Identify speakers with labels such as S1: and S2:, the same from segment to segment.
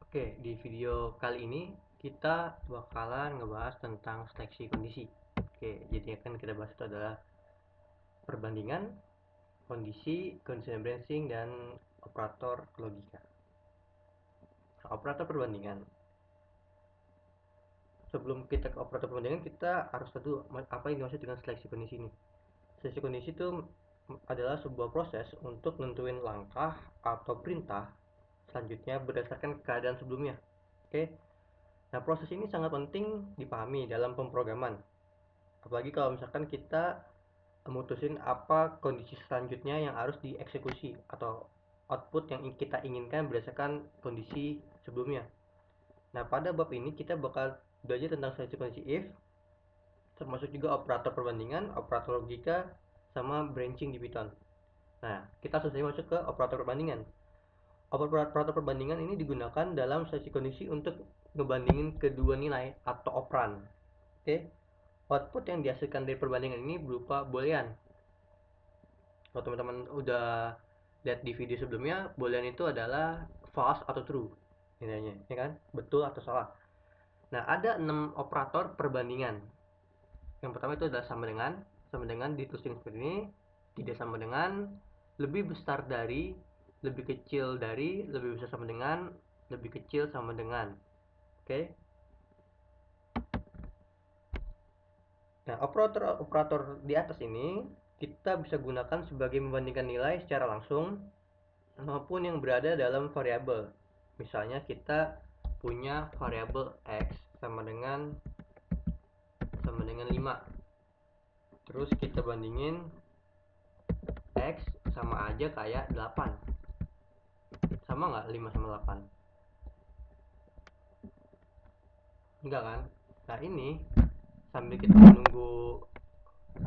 S1: Oke, di video kali ini kita bakalan ngebahas tentang seleksi kondisi. Oke, jadi akan kita bahas itu adalah perbandingan, kondisi, conditional branching, dan operator logika. Operator perbandingan. Sebelum kita ke operator perbandingan, kita harus tahu apa yang dimaksud dengan seleksi kondisi ini. Seleksi kondisi itu adalah sebuah proses untuk nentuin langkah atau perintah selanjutnya berdasarkan keadaan sebelumnya. Oke. Nah, proses ini sangat penting dipahami dalam pemrograman. Apalagi kalau misalkan kita memutusin apa kondisi selanjutnya yang harus dieksekusi atau output yang kita inginkan berdasarkan kondisi sebelumnya. Nah, pada bab ini kita bakal belajar tentang seleksi kondisi if, termasuk juga operator perbandingan, operator logika, sama branching di Python. Nah, kita selesai masuk ke operator perbandingan. Operator perbandingan ini digunakan dalam seleksi kondisi untuk ngebandingin kedua nilai atau operan. Oke. Output yang dihasilkan dari perbandingan ini berupa boolean. Kalau teman-teman udah lihat di video sebelumnya, boolean itu adalah false atau true nilainya, ya kan? Betul atau salah. Nah, ada 6 operator perbandingan. Yang pertama itu adalah sama dengan ditulisin seperti ini, tidak sama dengan, lebih besar dari, lebih kecil dari, lebih besar sama dengan, lebih kecil sama dengan. Oke. Nah, operator di atas ini kita bisa gunakan sebagai membandingkan nilai secara langsung maupun yang berada dalam variabel. Misalnya kita punya variabel x sama dengan 5. Terus kita bandingin x sama aja kayak 8. Sama nggak 5 sama 8? Enggak kan? Nah, ini sambil kita menunggu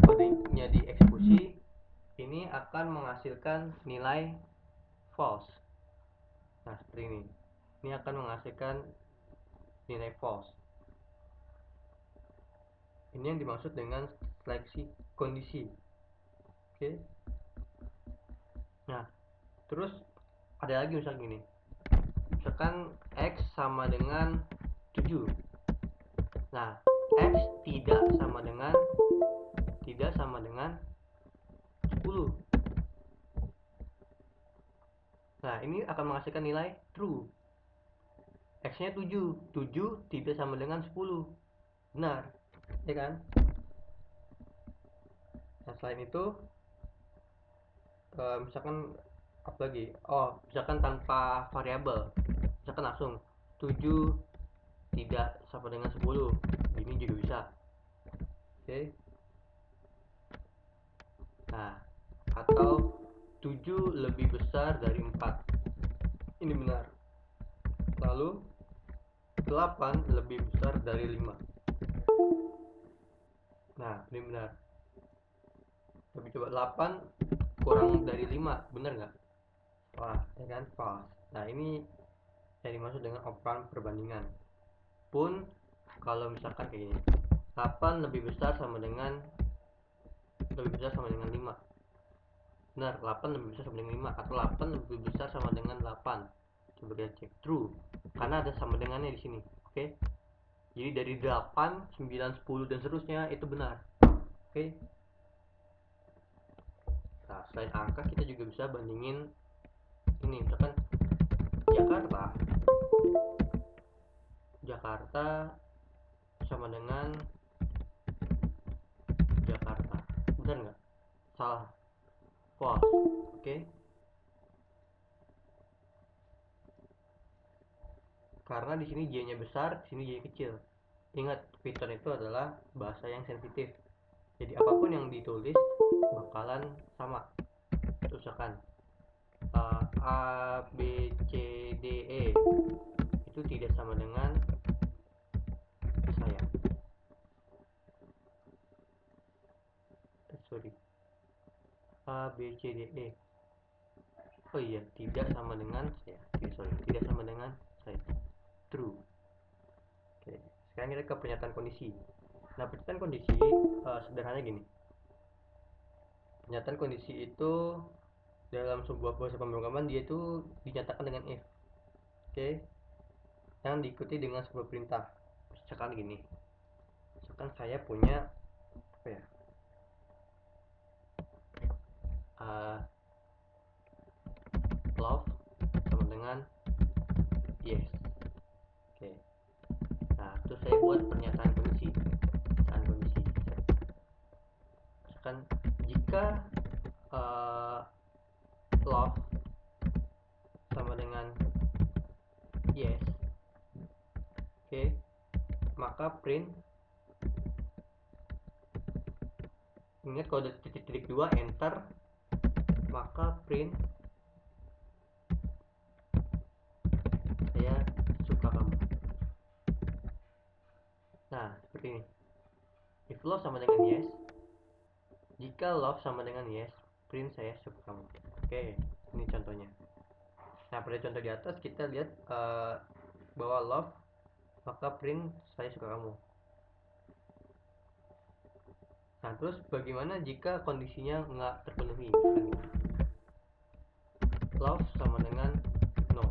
S1: kodenya dieksekusi, ini akan menghasilkan nilai false. Nah, seperti ini. Ini akan menghasilkan nilai false. Ini yang dimaksud dengan seleksi kondisi. Oke. Nah, terus ada lagi misalnya gini. Misalkan x sama dengan 7. Nah, x tidak sama dengan 10. Nah, ini akan menghasilkan nilai true. X-nya 7. 7 tidak sama dengan 10. Benar, ya kan? Nah, selain itu misalkan apa lagi? Oh, misalkan tanpa variabel. Misalkan langsung 7 tidak sama dengan 10. Ini juga bisa. Oke. Nah, atau 7 lebih besar dari 4. Ini benar. Lalu 8 lebih besar dari 5. Nah, ini benar. Tapi coba 8 kurang dari 5, benar nggak? Salah, ya kan? False. Nah, ini yang dimaksud dengan operan perbandingan. Pun kalau misalkan kayak gini, 8 lebih besar sama dengan 5. Benar, 8 lebih besar sama dengan 5 atau 8 lebih besar sama dengan 8. Coba kita cek true. Karena ada sama dengannya di sini. Oke. Jadi dari 8, 9, 10 dan seterusnya itu benar. Oke. Nah, selain angka kita juga bisa bandingin ini, misalkan Jakarta sama dengan Jakarta. Benar nggak? Salah. False. Oke. Karena di sini j-nya besar, di sini j kecil. Ingat, Python itu adalah bahasa yang sensitif. Jadi apapun yang ditulis bakalan sama. Misalkan A, B, C, D, E itu tidak sama dengan saya. Sorry. A, B, C, D, E. Oh iya, tidak sama dengan saya. Tidak sama dengan saya. True. Oke. Sekarang kita ke pernyataan kondisi. Nah, pernyataan kondisi sederhananya gini. Pernyataan kondisi itu dalam sebuah bahasa pemrograman dia itu dinyatakan dengan if. Oke. yang diikuti dengan sebuah perintah. Misalkan gini, misalkan saya punya apa ya, uh, love sama dengan yes. Oke, nah terus saya buat pernyataan kondisi. Misalkan jika love sama dengan yes, oke, maka print, ingat kalau ada titik-titik dua enter, maka print saya suka kamu. Nah seperti ini, if love sama dengan yes, jika love sama dengan yes, print saya suka kamu. Oke, ini contohnya. Nah pada contoh di atas kita lihat bahwa love maka print saya suka kamu. Nah terus bagaimana jika kondisinya nggak terpenuhi? Love sama dengan no.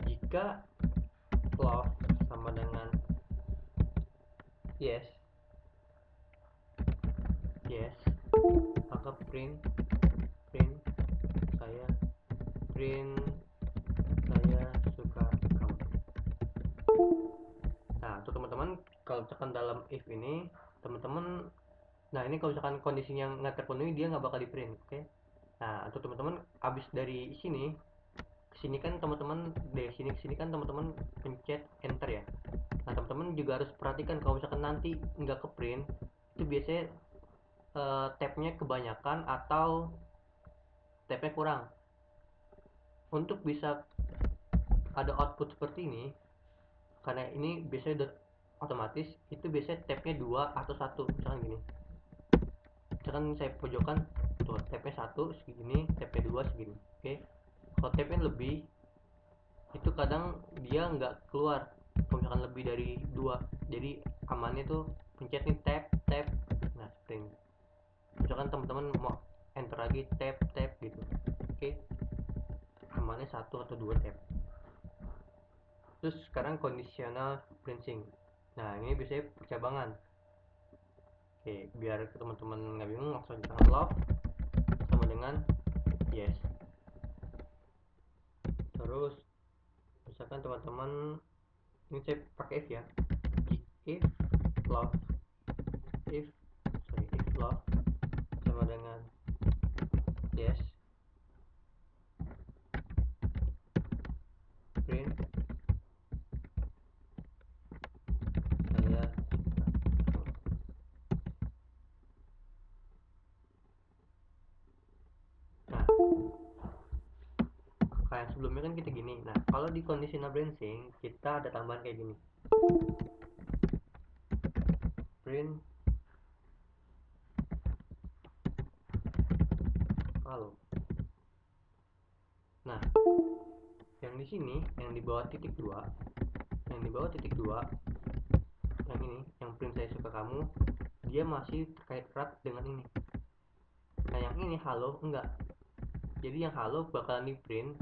S1: Jika love sama dengan yes, maka print saya suka kamu. Nah untuk teman-teman, kalau misalkan dalam if ini teman-teman, nah ini kalau misalkan kondisinya nggak terpenuhi dia nggak bakal di print. Oke. Nah untuk teman-teman abis dari sini kesini kan teman-teman, dari sini ke sini kan teman-teman pencet enter ya. Nah teman-teman juga harus perhatikan kalau misalkan nanti nggak ke print, itu biasanya tabnya kebanyakan atau tabnya kurang. Untuk bisa ada output seperti ini, karena ini biasanya udah otomatis, itu biasanya tabnya 2 atau 1. Misalkan gini, misalkan saya pojokan tuh tabnya 1 segini, tabnya 2 segini. Oke, kalau tabnya lebih itu kadang dia nggak keluar kalau misalkan lebih dari 2. Jadi amannya tuh pencet nih tab. Nah seperti ini, misalkan teman-teman mau enter lagi tab gitu. Oke, amannya 1 atau 2 tab. Terus sekarang conditional branching. Nah ini biasanya percabangan. Oke, biar teman-teman nggak bingung, langsung misalkan love sama dengan yes. Terus misalkan teman-teman, ini saya pakai if ya, if love if love sama dengan yes, print saya. Nah kayak sebelumnya kan kita gini. Nah kalau di conditional branching kita ada tambahan kayak gini, print halo. Nah yang di sini yang di bawah titik 2, yang ini yang print saya suka kamu, dia masih terkait erat dengan ini. Nah yang ini halo enggak, jadi yang halo bakalan di print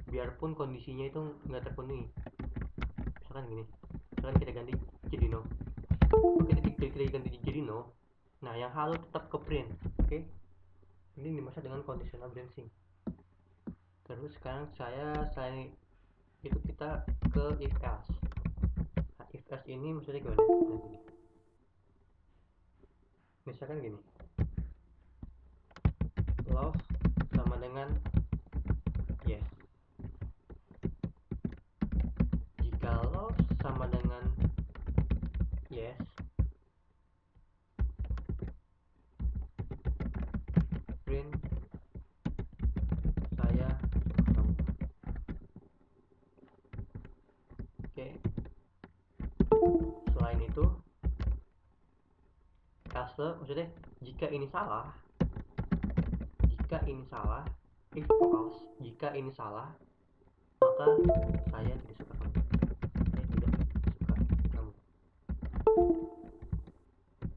S1: biarpun kondisinya itu nggak terpenuhi. Misalkan gini, misalkan kita ganti jadi no. Oke, kita ganti jadi no. Nah yang halo tetap ke print. Oke, ini dimaksud dengan conditional branching. Terus sekarang selain itu kita ke if else. Nah if else ini maksudnya gimana? Nah, gini. Misalkan gini, love sama dengan yes. Jika love sama dengan yes, print saya suka kamu. Oke, selain itu else maksudnya jika ini salah, if false, jika ini salah maka saya tidak suka kamu.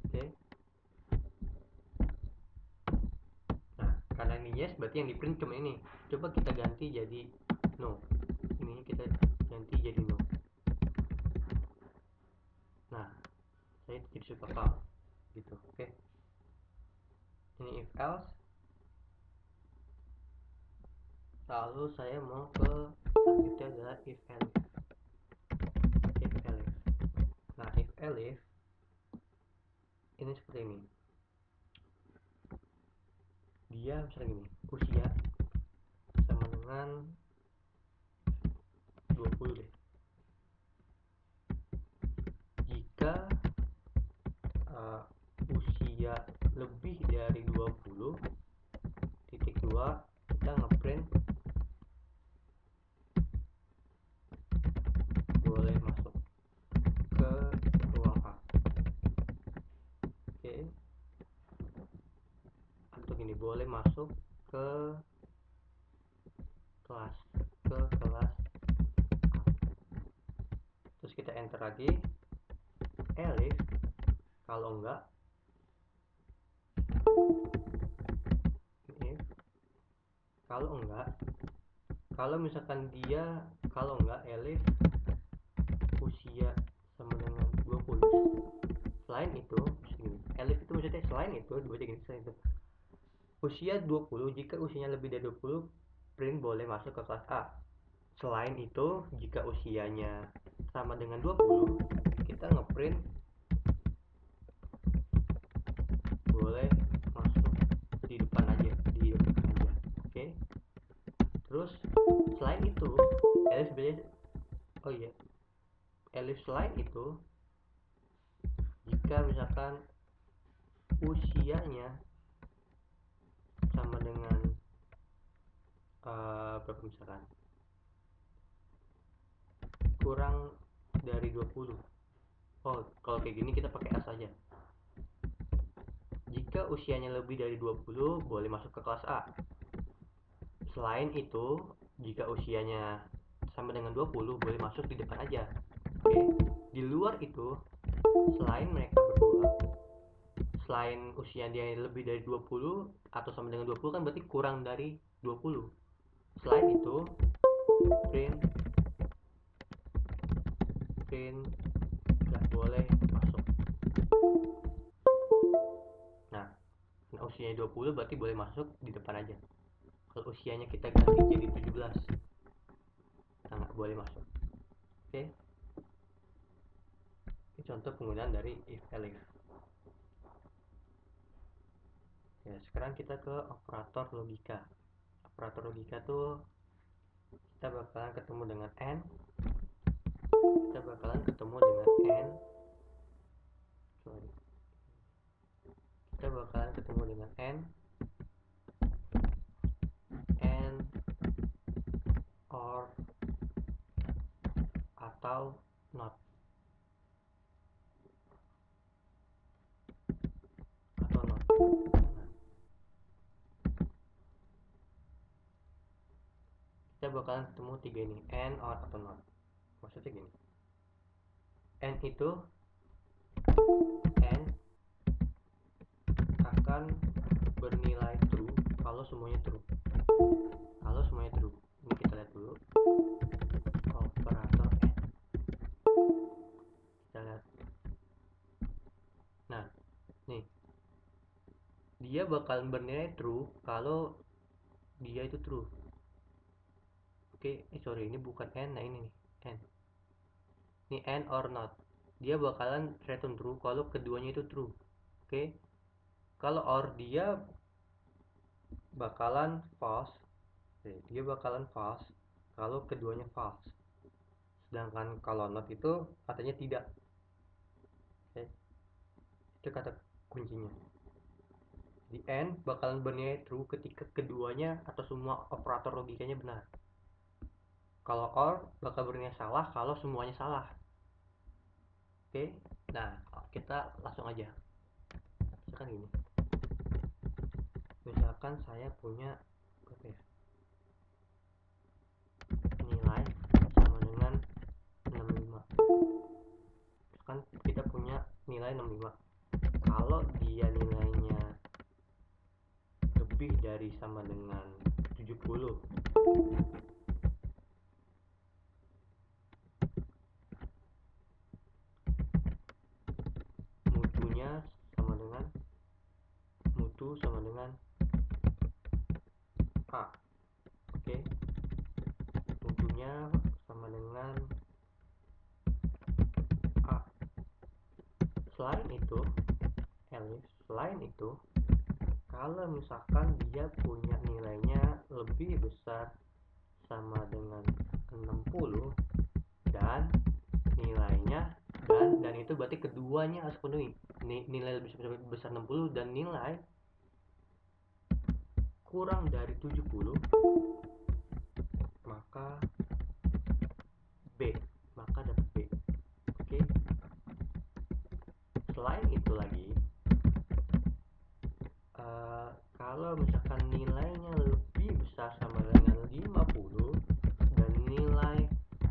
S1: Oke, nah karena ini yes berarti yang di print cuma ini. Coba kita ganti jadi no. Ini kita ganti jadi no. Nah, saya jadi suka kal gitu. Oke. Ini if else. Lalu saya mau ke selanjutnya adalah if elif. If elif. Nah, if elif ini seperti ini. Dia misalnya gini, usia sama dengan 20 deh. Jika usia lebih dari 20 titik 2 kita ngeprint boleh masuk ke ruang A. Oke. Atau gini, boleh masuk ke kelas A. Terus kita enter lagi elif. Kalau enggak if. Kalau misalkan dia kalau enggak elif usia sama dengan 20. Selain itu elif itu maksudnya selain itu selain itu usia 20. Jika usianya lebih dari 20 print boleh masuk ke kelas A. Selain itu jika usianya sama dengan 20 kita ngeprint boleh masuk di depan aja. Oke. Terus selain itu elif sebenarnya elif selain itu jika misalkan usianya sama dengan berapa misalkan kurang dari 20. Kalau kayak gini kita pakai as aja. Jika usianya lebih dari 20 boleh masuk ke kelas A. Selain itu jika usianya sama dengan 20 boleh masuk di depan aja. Oke. Di luar itu selain mereka berdua, selain usia dia lebih dari 20 atau sama dengan 20 kan berarti kurang dari 20. Selain itu print nggak boleh masuk. Nah, usianya 20 berarti boleh masuk di depan aja. Kalau usianya kita ganti jadi 17 kita nggak boleh masuk. Oke. Ini contoh penggunaan dari if elif. Ya, sekarang kita ke operator logika. Operator logika tuh kita bakalan ketemu dengan n, kita bakalan ketemu dengan n, kita bakalan ketemu dengan n or atau not. Kita bakalan ketemu tiga ini, and, or, atau not. Maksudnya gini, and itu n akan bernilai true kalau semuanya true. Ini kita lihat dulu operator n. Kita lihat. Nah, nih dia bakalan bernilai true kalau dia itu true. Oke, sorry, ini bukan n. Nah, ini nih n. Ini n or not. Dia bakalan return true kalau keduanya itu true. Oke. Kalau or dia bakalan false. Dia bakalan false kalau keduanya false. Sedangkan kalau not itu artinya tidak. Oke. Itu kata kuncinya. Di n bakalan bernilai true ketika keduanya atau semua operator logikanya benar. Kalau or bakal bernilai salah kalau semuanya salah. Oke. Nah, kita langsung aja. Misalkan gini. Misalkan saya punya nilai sama dengan 65. Misalkan kita punya nilai 65. Kalau dia nilainya lebih lebih dari sama dengan 70. Mutunya sama dengan mutu sama dengan A. Oke, mutunya sama dengan A. Selain itu, kalau misalkan dia punya nilainya lebih besar sama dengan 60 dan nilainya dan itu berarti keduanya harus penuhi. Nilai lebih besar 60 dan nilai kurang dari 70, maka B, maka dapat B. Oke. Selain itu lagi, kalau misalkan nilainya lebih besar sama dengan 50 dan nilai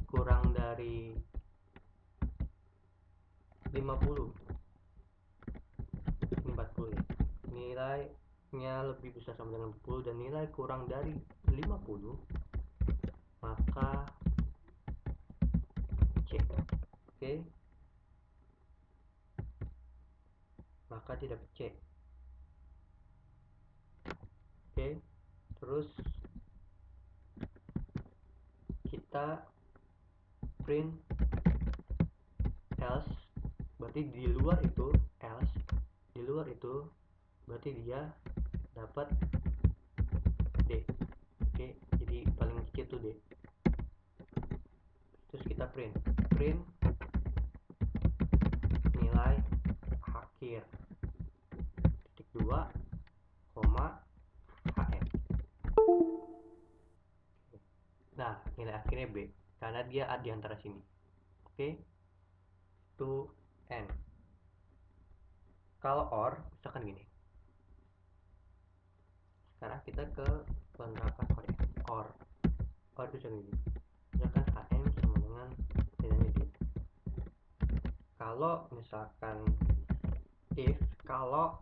S1: kurang dari 50, ini 40 ya, nilainya lebih besar sama dengan 50 dan nilai kurang dari 50, maka C. Oke, maka dia dapat C. Oke, terus kita print else, berarti di luar itu berarti dia dapat D. Oke, jadi paling kecil tuh D. Terus kita print nilai akhir titik 2 koma HM. Nah, nilai akhirnya B karena dia ada di antara sini. Oke, to N. Kalau OR misalkan gini, sekarang kita ke penerapan OR ya. OR itu gini, misalkan HM sama dengan nilainya D. Kalau misalkan kalau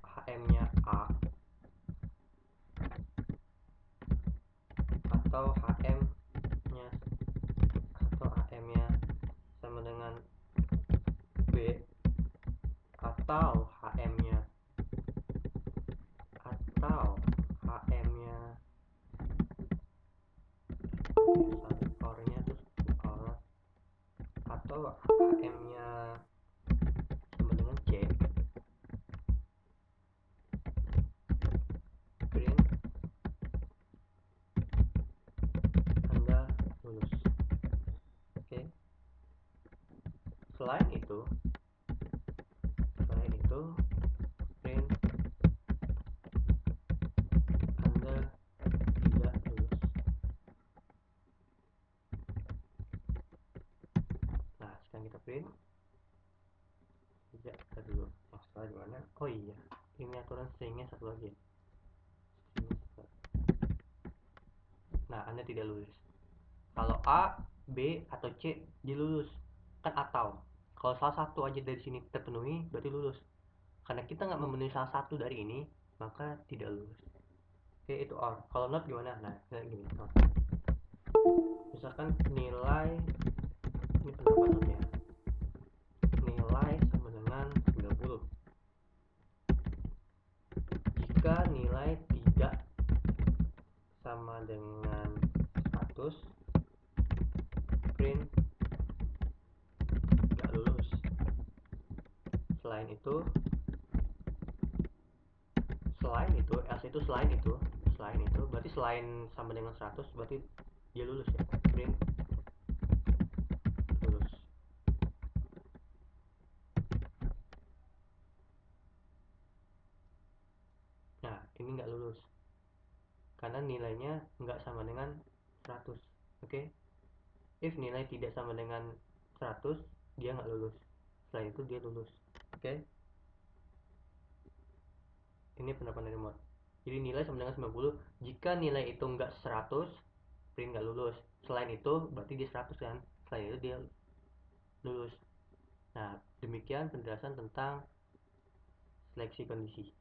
S1: HM-nya A atau HM-nya sama dengan B atau HM-nya atau HM-nya OR-nya terus OR atau HM-nya sama dengan C, print Anda lulus. Oke. Selain itu print Anda tidak lulus. Nah, sekarang kita print tidak, kita dulu masalah di mana. Oh iya, ini aturan stringnya satu lagi ya. Nah, Anda tidak lulus. Kalau A, B, atau C dia lulus. Kan atau. Kalau salah satu aja dari sini terpenuhi, berarti lulus. Karena kita nggak memenuhi salah satu dari ini, maka tidak lulus. Oke, itu OR. Kalau not gimana? Nah, kayak gini. Not. Misalkan nilai, ini penerapan not ya. Nilai sama dengan 90. Jika nilai tidak sama dengan 100, print nggak lulus. Selain itu else itu selain itu berarti selain sama dengan 100 berarti dia lulus ya, print lulus. Nah, ini nggak lulus karena nilainya nggak sama dengan 100. Oke, if nilai tidak sama dengan 100 dia nggak lulus, selain itu dia lulus. Oke, ini penerapan dari mod. Jadi nilai sama dengan 90, jika nilai itu nggak 100 print nggak lulus, selain itu berarti dia 100 kan, selain itu dia lulus. Nah, demikian penjelasan tentang seleksi kondisi.